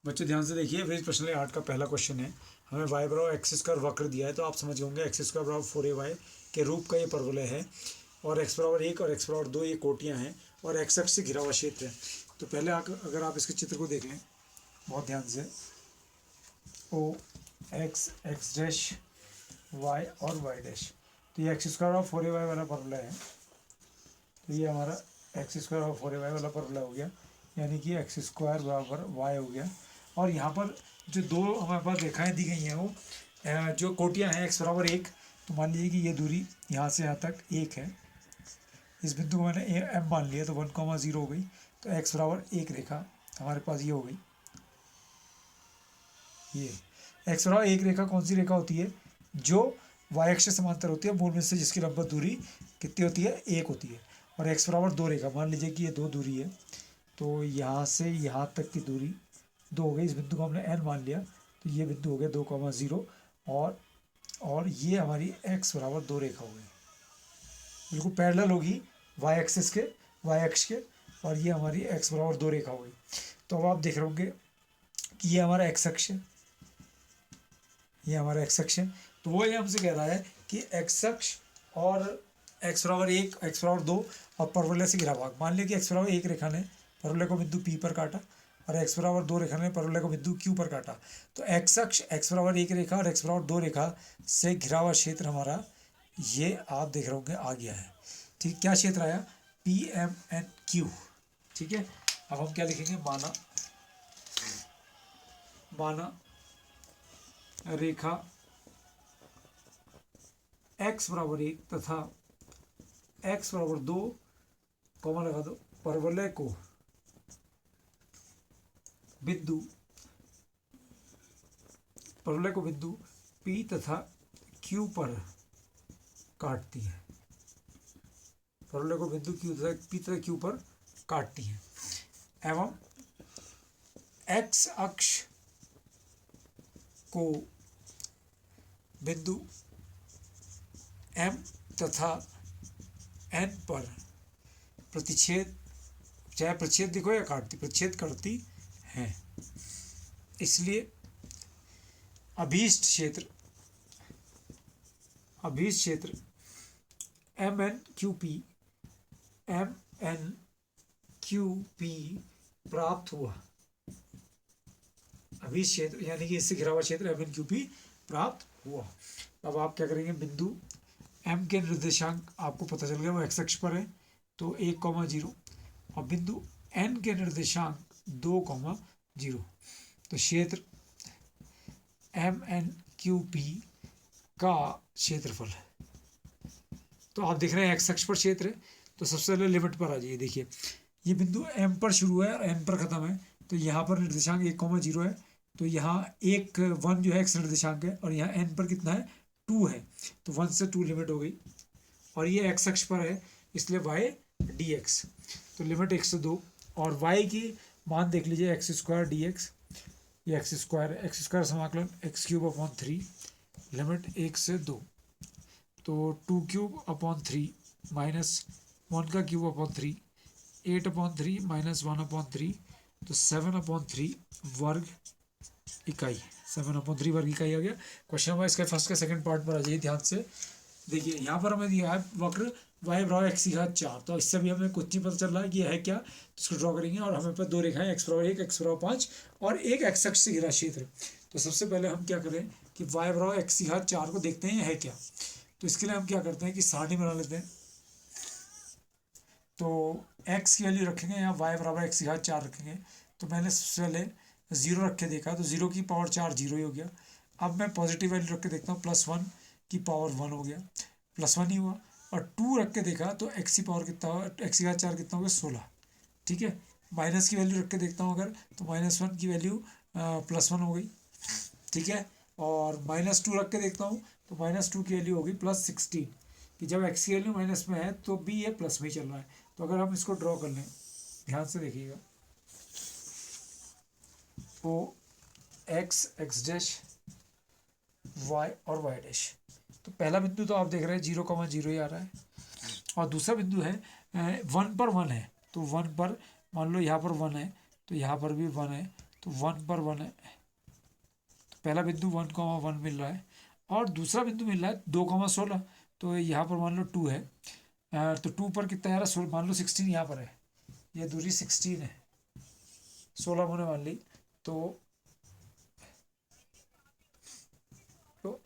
बच्चों ध्यान से देखिए, वेज प्रश्नावली 8 का पहला क्वेश्चन है। हमें y बराबर एक्स स्क्वायर वक्र दिया है, तो आप समझ होंगे एक्स स्क्वायर बराबर 4ay के रूप का ये परवलय है, और x बराबर 1 और x बराबर 2 ये कोटियाँ हैं, और एक्स अक्ष से घिरा हुआ क्षेत्र है। तो पहले अगर आप इसके चित्र को देख लें बहुत ध्यान से, ओ एक्स एक्स डैश वाई और वाई डैश, तो ये एक्स स्क्वायर बराबर 4ay वाला परवलय है। तो ये हमारा एक्स स्क्वायर बराबर 4ay वाला परवलय हो गया, यानी कि एक्स स्क्वायर बराबर वाई हो गया। और यहाँ पर जो दो हमारे पास रेखाएं दी गई हैं वो जो कोटियाँ हैं एक्स बराबर 1, तो मान लीजिए कि ये दूरी यहाँ से यहाँ तक 1 है। इस बिंदु को मैंने एम मान लिया, तो 1,0 हो गई। तो एक्स बराबर 1 रेखा हमारे पास ये हो गई। ये एक्स बराबर 1 रेखा कौन सी रेखा होती है? जो वाई अक्ष से समांतर होती है, मूल में से जिसकी लंबवत दूरी कितनी होती है? 1 होती है। और एक्स बराबर 2 रेखा, मान लीजिए कि ये 2 दूरी है, तो यहाँ से यहाँ तक की दूरी 2 हो गई। इस बिंदु को हमने एन मान लिया, तो ये बिंदु हो गया 2,0, और ये हमारी एक्स बराबर 2 रेखा हो गई, बिल्कुल पैरेलल होगी वाई एक्सिस के, वाई अक्ष के, और ये हमारी एक्स बराबर 2 रेखा हो गई। तो अब आप देख रहे होंगे कि ये हमारा एक्स अक्ष है, ये हमारा एक्स अक्ष है। तो वो ये हमसे कह रहा है कि एक्स अक्ष और एक्स बराबर 1, एक्स बराबर 2 और परवलय से घिरा भाग। मान लिया कि एक्स बराबर 1 रेखा ने परवलय को बिंदु P पर काटा, और एक्स बराबर 2 रेखा ने परवलय को बिंदु Q पर काटा। तो एक्स अक्ष एक्स बराबर 1 रेखा और एक्स बराबर 2 रेखा से घिरा हुआ क्षेत्र हमारा ये आप देख रहे होंगे आ गया है। ठीक, क्या क्षेत्र आया? PMNQ। ठीक है, अब हम क्या लिखेंगे? माना रेखा x बराबर 1 तथा x बराबर 2, कॉमा लगा दो, परवलय को बिंदु P तथा Q पर काटती है, परवलय को बिंदु P तथा Q पर काटती है, एवं x अक्ष को बिंदु M तथा N पर प्रतिच्छेद, चाहे प्रतिच्छेद दिखो या काटती, प्रतिच्छेद करती है। इसलिए अभीष्ट क्षेत्र MNQP प्राप्त हुआ। अभीष्ट क्षेत्र यानी कि इससे घिरा हुआ क्षेत्र MNQP प्राप्त हुआ। अब आप क्या करेंगे? बिंदु M के निर्देशांक आपको पता चल गया, वो एक्स अक्ष पर है, तो 1,0, और बिंदु N के निर्देशांक 2,0, तो क्षेत्र MNQP का क्षेत्रफल है। तो आप देख रहे हैं एक्स अक्ष पर क्षेत्र है, तो सबसे पहले लिमिट पर आ जाइए। देखिए ये बिंदु M पर शुरू है और N पर खत्म है, तो यहाँ पर निर्देशांक 1,0 है, तो यहाँ 1 जो है एक्स निर्देशांक है, और यहाँ N पर कितना है? 2 है, तो 1 से 2 लिमिट हो गई। और ये एक्स अक्ष पर है, इसलिए y dx, तो लिमिट 1 से 2। और y की मान देख लीजिए, एक्स स्क्वायर dx, ये एक्स स्क्वायर समाकलन x³ लिमिट 1 से 2, तो 2³ माइनस 1³ 8/3 माइनस 1/3, तो 7/3 वर्ग इकाई, 7/3 वर्ग इकाई आ गया। क्वेश्चन नंबर इसका फर्स्ट का सेकंड पार्ट पर आ जाइए ध्यान से। देखिए यहाँ पर हमें दिया है वक्र y बराबर x⁴, तो इससे भी हमें कुछ नहीं पता चल रहा है कि यह है क्या, तो इसको ड्रॉ करेंगे। और हमें पर 2 रेखाएं x बराबर 1, x बराबर 5 और एक एक्स अक्ष से घिरा क्षेत्र। तो सबसे पहले हम क्या करें कि y बराबर x⁴ को देखते हैं है क्या। तो इसके लिए हम क्या करते हैं कि सारणी बना लेते हैं। तो x की वैल्यू रखेंगे, यहाँ y बराबर x⁴ रखेंगे। तो मैंने सबसे पहले 0 रख के देखा, तो 0 की पावर 4 0 ही हो गया। अब मैं पॉजिटिव वैल्यू रख के देखता हूँ, +1 की पावर 1 हो गया, +1 ही हुआ। और 2 रख के देखा तो x की पावर कितना होगा, x⁴ कितना होगा? 16। ठीक है, माइनस की वैल्यू रख के देखता हूँ अगर, तो -1 की वैल्यू +1 हो गई। ठीक है, और -2 रख के देखता हूँ, तो -2 की वैल्यू होगी +16, कि जब x की वैल्यू माइनस में है तो भी ये प्लस में ही चल रहा है। तो अगर हम इसको ड्रॉ कर लें, ध्यान से देखिएगा, ओ एक्स एक्स डैश वाई और वाई डैश, तो पहला बिंदु तो आप देख रहे हैं 0,0 ही आ रहा है, और दूसरा बिंदु है 1 पर 1 है, तो 1 पर मान लो यहाँ पर 1 है, तो यहाँ पर भी 1 है, तो 1 पर 1 है, तो पहला बिंदु 1,1 मिल रहा है और दूसरा बिंदु मिल रहा है 2,16, तो यहाँ पर मान लो 2 है, तो 2 पर कितना आ रहा है 16, मान लो 16 यहाँ पर है, ये दूरी 16 है, 16 मैंने मान ली, तो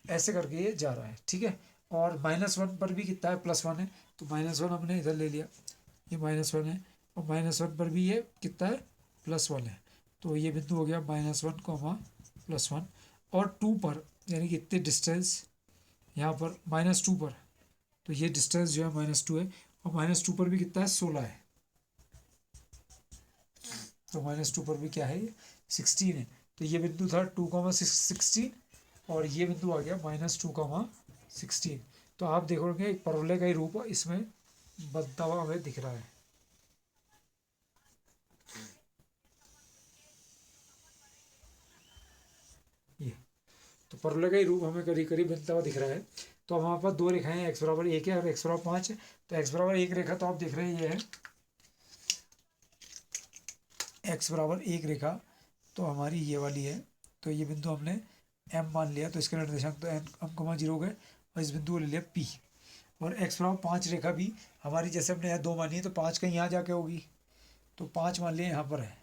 ऐसे करके ये जा रहा है, ठीक है। और -1 पर भी कितना है, +1 है, तो -1 हमने इधर ले लिया, ये -1 है, और -1 पर भी ये कितना है, +1 है, तो ये बिंदु हो गया -1, +1। और 2 पर यानी कि इतने डिस्टेंस यहाँ पर -2 पर, तो ये डिस्टेंस जो है -2 है, और -2 पर भी कितना है 16 है, तो -2 पर भी क्या है 16 है, तो ये बिंदु था 2,16 और ये बिंदु आ गया -2,16। तो आप देखोगे एक परवलय का ही रूप इसमें बनता हुआ हमें दिख रहा है। ये तो परवलय का ही रूप हमें करीब करीब बनता हुआ दिख रहा है। तो हमारे पास दो रेखाएं हैं, x=1 है और x=5 है। तो x=1 रेखा तो आप देख रहे हैं ये है x=1 रेखा, तो हमारी ये वाली है, तो ये बिंदु हमने m मान लिया, तो इसके निर्देशांक तो m, 0 गए और इस बिंदु को ले लिया p। और x=5 रेखा भी हमारी, जैसे हमने यहाँ 2 मानी है तो 5 कहीं यहाँ जाके होगी, तो 5 मान लिया यहाँ पर है,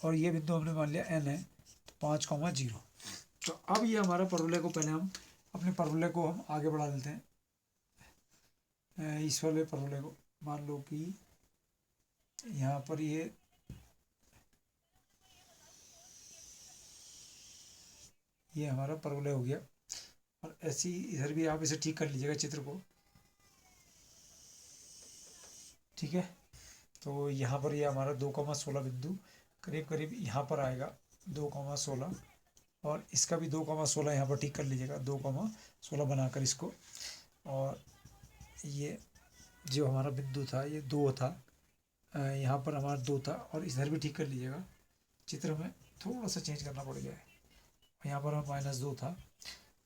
और ये बिंदु हमने मान लिया n है, तो 5,0। तो अब ये हमारा परवलय को, पहले हम अपने परवलय को हम आगे बढ़ा देते हैं। इस वाले परवलय को मान लो कि यहाँ पर ये हमारा परवलय हो गया, और ऐसी इधर भी आप इसे ठीक कर लीजिएगा चित्र को, ठीक है। तो यहाँ पर ये हमारा 2,16 बिंदु करीब करीब यहाँ पर आएगा, 2,16, और इसका भी 2,16 यहाँ पर ठीक कर लीजिएगा, 2,16 बनाकर इसको। और ये जो हमारा बिंदु था ये 2 था, यहाँ पर हमारा 2 था, और इधर भी ठीक कर लीजिएगा, चित्र में थोड़ा सा चेंज करना पड़ गया है, यहाँ पर हमारा -2 था।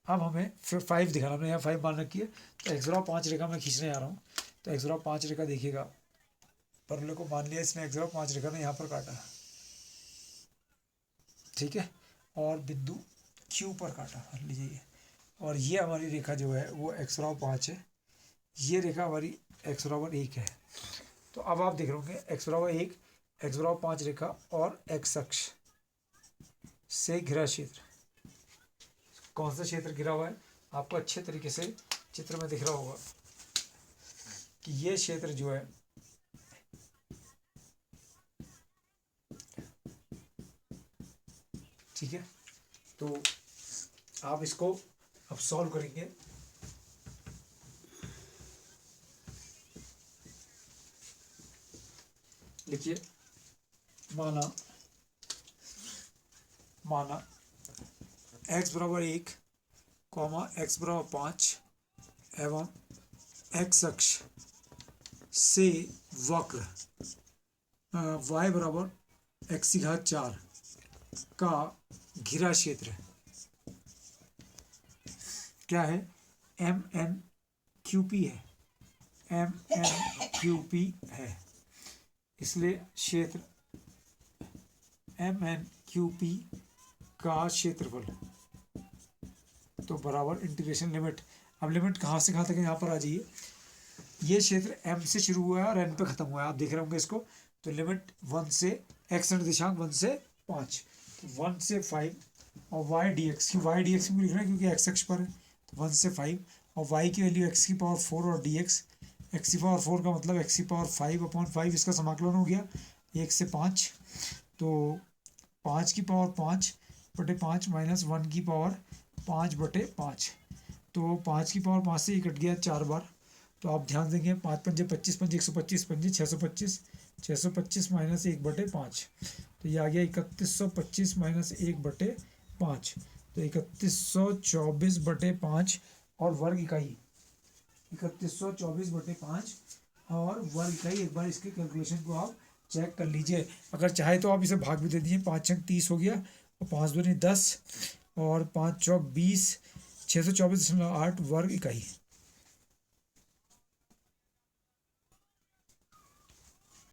अब हमें फिर 5 दिखाना, हमने यहाँ 5 मान रखी है, तो x=5 रेखा मैं खींचने आ रहा हूँ। तो x=5 रेखा देखिएगा, परवलय को मान लिया इसने, x=5 रेखा ने यहाँ पर काटा, ठीक है, और बिंदु Q पर काटा, मान लीजिए। और ये हमारी रेखा जो है वो x=5 है, ये रेखा हमारी x=1 है। तो अब आप देख रहे होंगे x=1, x=5 रेखा और x अक्ष से घिरा क्षेत्र, कौन सा क्षेत्र घिरा हुआ है आपको अच्छे तरीके से चित्र में दिख रहा होगा कि ये क्षेत्र जो है ठीक है। तो आप इसको अब सॉल्व करेंगे। लिखिए, माना x=1, x=5 एवं x अक्ष से वक्र y=x⁴ का घिरा क्षेत्र क्या है, MNQP है, MNQP है। इसलिए क्षेत्र MNQP का क्षेत्रफल तो बराबर इंटीग्रेशन लिमिट। अब लिमिट कहाँ से कहाँ तक है, यहाँ पर आ जाइए। ये क्षेत्र M से शुरू हुआ है और N पे खत्म हुआ है, आप देख रहे होंगे इसको। तो लिमिट 1 से x निर्देशांक 1 से 5, तो 1 से 5 और y dx की, y dx भी लिख रहे हैं क्योंकि x अक्ष पर है, तो 1 से 5 और y की वैल्यू x⁴ और dx, x⁴ का मतलब x⁵/5 इसका समाकलन हो गया 1 से 5, तो 5⁵5/5 माइनस 1⁵5/5, तो 5⁵5 से ही कट गया 4 बार। तो आप ध्यान देंगे 5 पंजे 25, 125 पंजे 625, 625 माइनस 1/5, तो ये आ गया 3125 माइनस 1/5, तो 3124/5 और वर्ग इकाई 3124/5 और वर्ग इकाई। एक बार इसके कैलकुलेशन को आप चेक कर लीजिए, अगर चाहे तो आप इसे भाग भी दे दीजिए, 5 छंग 30 हो गया और 5 दूनी 10 और 5 चौक 20, 624.8 वर्ग इकाई।